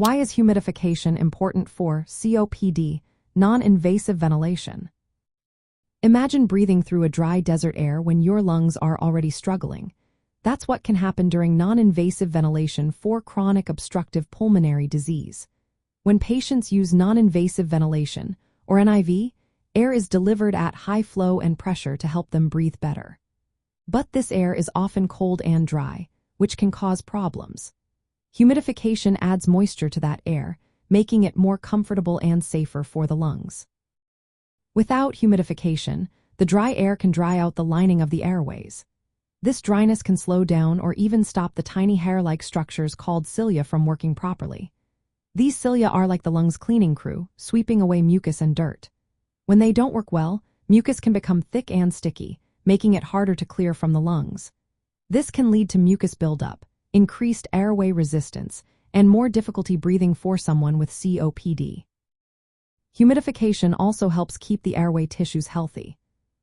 Why is humidification important for COPD, non-invasive ventilation? Imagine breathing through a dry desert air when your lungs are already struggling. That's what can happen during non-invasive ventilation for chronic obstructive pulmonary disease. When patients use non-invasive ventilation, or NIV, air is delivered at high flow and pressure to help them breathe better. But this air is often cold and dry, which can cause problems. Humidification adds moisture to that air, making it more comfortable and safer for the lungs. Without humidification, the dry air can dry out the lining of the airways. This dryness can slow down or even stop the tiny hair-like structures called cilia from working properly. These cilia are like the lungs' cleaning crew, sweeping away mucus and dirt. When they don't work well, mucus can become thick and sticky, making it harder to clear from the lungs. This can lead to mucus buildup, increased airway resistance, and more difficulty breathing for someone with COPD. Humidification also helps keep the airway tissues healthy.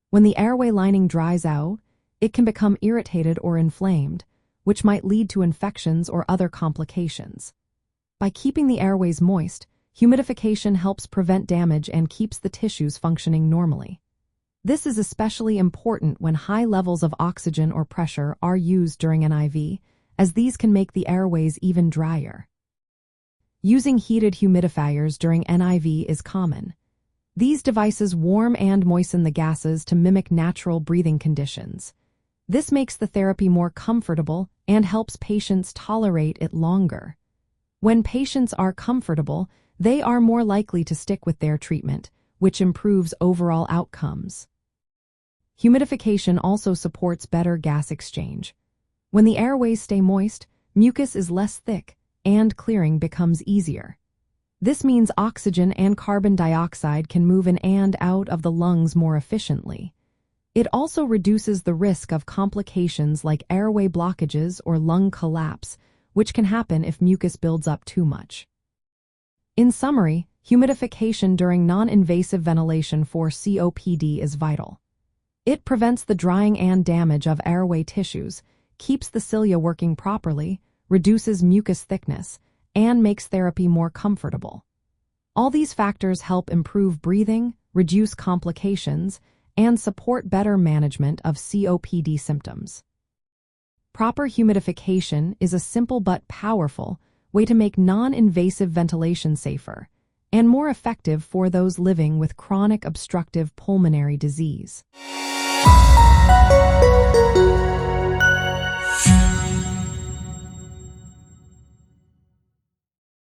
When the airway lining dries out, it can become irritated or inflamed, which might lead to infections or other complications. By keeping the airways moist, humidification helps prevent damage and keeps the tissues functioning normally. This is especially important when high levels of oxygen or pressure are used during NIV, as these can make the airways even drier. Using heated humidifiers during NIV is common. These devices warm and moisten the gases to mimic natural breathing conditions. This makes the therapy more comfortable and helps patients tolerate it longer. When patients are comfortable, they are more likely to stick with their treatment, which improves overall outcomes. Humidification also supports better gas exchange. When the airways stay moist, mucus is less thick, and clearing becomes easier. This means oxygen and carbon dioxide can move in and out of the lungs more efficiently. It also reduces the risk of complications like airway blockages or lung collapse, which can happen if mucus builds up too much. In summary, humidification during non-invasive ventilation for COPD is vital. It prevents the drying and damage of airway tissues, keeps the cilia working properly, reduces mucus thickness, and makes therapy more comfortable. All these factors help improve breathing, reduce complications, and support better management of COPD symptoms. Proper humidification is a simple but powerful way to make non-invasive ventilation safer and more effective for those living with chronic obstructive pulmonary disease.